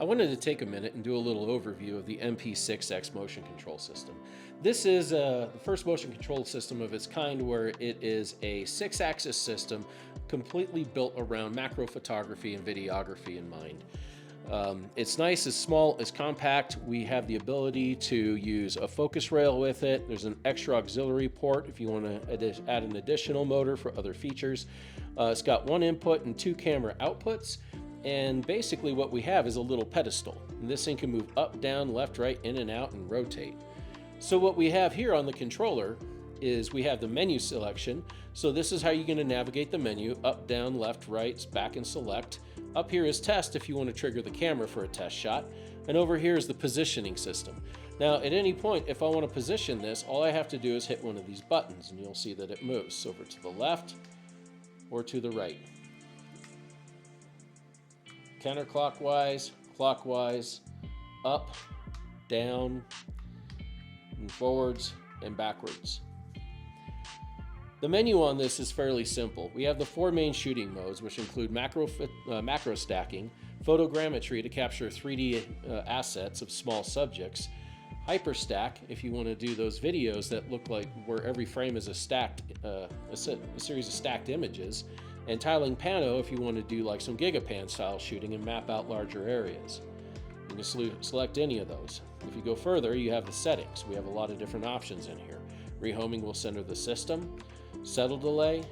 wanted to take a minute and do a little overview of the MP6X motion control system. This is the first motion control system of its kind where it is a 6-axis system completely built around macro photography and videography in mind. It's nice, it's small, it's compact. We have the ability to use a focus rail with it. There's an extra auxiliary port if you want to add an additional motor for other features. It's got one input and 2 camera outputs. And basically what we have is a little pedestal. And this thing can move up, down, left, right, in and out, and rotate. So what we have here on the controller is we have the menu selection. So this is how you're going to navigate the menu: up, down, left, right, back, and select. Up here is test if you want to trigger the camera for a test shot. And over here is the positioning system. Now at any point, if I want to position this, all I have to do is hit one of these buttons and you'll see that it moves over to the left or to the right. Counterclockwise, clockwise, up, down, and forwards and backwards. The menu on this is fairly simple. We have the 4 main shooting modes, which include macro stacking, photogrammetry to capture 3D assets of small subjects, hyperstack if you want to do those videos that look like where every frame is a series of stacked images, and tiling pano if you want to do like some gigapan style shooting and map out larger areas. You can select any of those. If you go further, you have the settings. We have a lot of different options in here. Rehoming will center the system. Settle delay.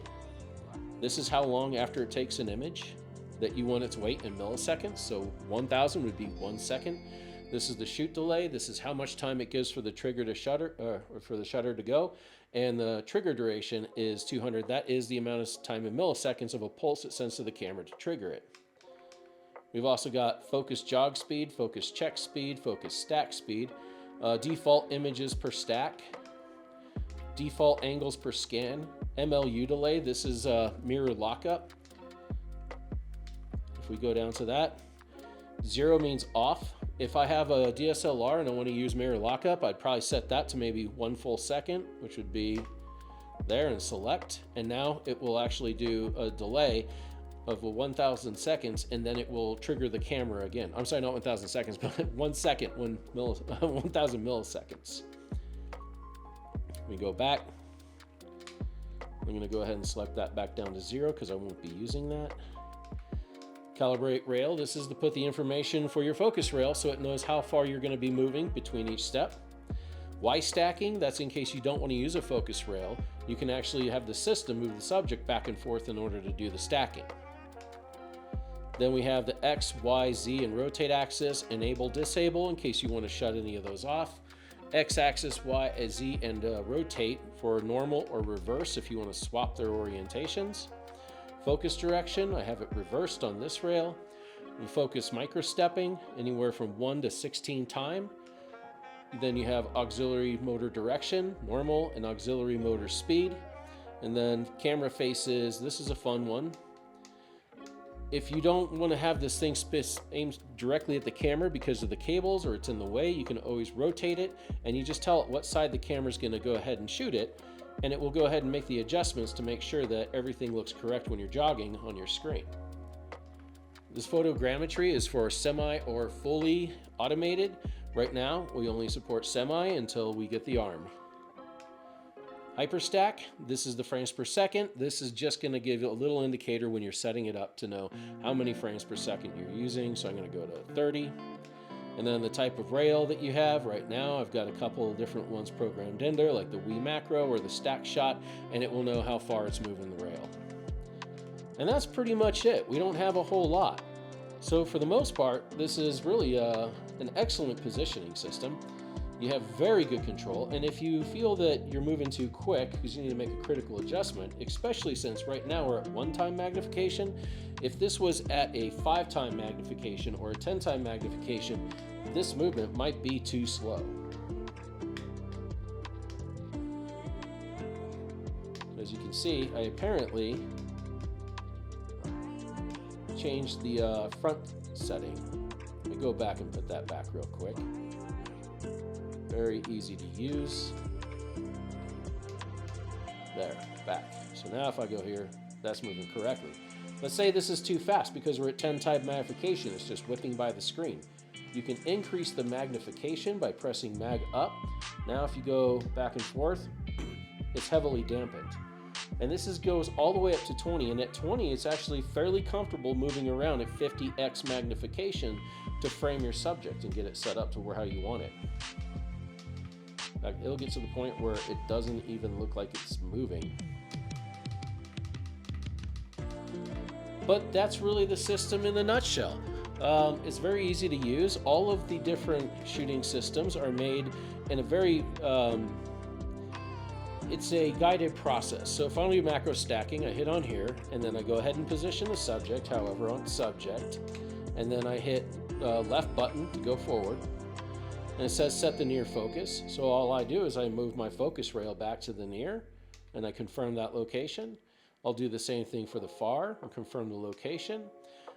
This is how long after it takes an image that you want it to wait in milliseconds. So 1000 would be 1 second. This is the shoot delay. This is how much time it gives for the trigger to shutter, or for the shutter to go. And the trigger duration is 200. That is the amount of time in milliseconds of a pulse it sends to the camera to trigger it. We've also got focus jog speed, focus check speed, focus stack speed, default images per stack, default angles per scan, MLU delay. This is mirror lockup. If we go down to that, 0 means off. If I have a DSLR and I want to use mirror lockup, I'd probably set that to maybe 1 full second, which would be there, and select. And now it will actually do a delay of 1,000 seconds, and then it will trigger the camera again. I'm sorry, not 1,000 seconds, but 1 second, 1,000 milliseconds. We go back. I'm going to go ahead and select that back down to 0 because I won't be using that. Calibrate rail. This is to put the information for your focus rail so it knows how far you're going to be moving between each step. Y stacking, that's in case you don't want to use a focus rail. You can actually have the system move the subject back and forth in order to do the stacking. Then we have the X, Y, Z, and rotate axis. Enable, disable in case you want to shut any of those off. X axis, Y, Z, and rotate for normal or reverse if you want to swap their orientations. Focus direction, I have it reversed on this rail. We focus microstepping, anywhere from 1 to 16 time. Then you have auxiliary motor direction, normal, and auxiliary motor speed. And then camera faces, this is a fun one. If you don't want to have this thing aimed directly at the camera because of the cables or it's in the way, you can always rotate it, and you just tell it what side the camera is going to go ahead and shoot it, and it will go ahead and make the adjustments to make sure that everything looks correct when you're jogging on your screen. This photogrammetry is for semi or fully automated. Right now, we only support semi until we get the ARM. Hyperstack, this is the frames per second. This is just going to give you a little indicator when you're setting it up to know how many frames per second you're using. So I'm going to go to 30. And then the type of rail that you have. Right now, I've got a couple of different ones programmed in there, like the Wii Macro or the Stack Shot, and it will know how far it's moving the rail. And that's pretty much it. We don't have a whole lot. So for the most part, this is really an excellent positioning system. You have very good control, and if you feel that you're moving too quick because you need to make a critical adjustment, especially since right now we're at 1-time magnification, if this was at a 5-time magnification or a 10-time magnification, this movement might be too slow. As you can see, I apparently changed the front setting. Let me go back and put that back real quick. Very easy to use. There, back. So now if I go here, that's moving correctly. Let's say this is too fast because we're at 10-time magnification. It's just whipping by the screen. You can increase the magnification by pressing mag up. Now if you go back and forth, it's heavily dampened. And this goes all the way up to 20, and at 20 it's actually fairly comfortable moving around at 50x magnification to frame your subject and get it set up to how you want it. It'll get to the point where it doesn't even look like it's moving. But that's really the system in a nutshell. It's very easy to use. All of the different shooting systems are made in a very it's a guided process. So if I want to do macro stacking, I hit on here, and then I go ahead and position the subject, however, on subject, and then I hit left button to go forward, and it says set the near focus. So all I do is I move my focus rail back to the near, and I confirm that location. I'll do the same thing for the far and confirm the location.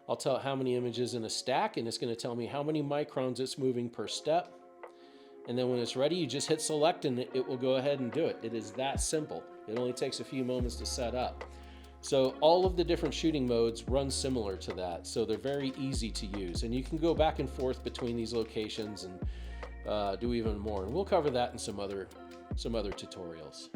I'll tell it how many images in a stack, and it's going to tell me how many microns it's moving per step. And then when it's ready, you just hit select and it will go ahead and do it. It is that simple. It only takes a few moments to set up. So all of the different shooting modes run similar to that. So they're very easy to use. And you can go back and forth between these locations and do even more. And we'll cover that in some other tutorials.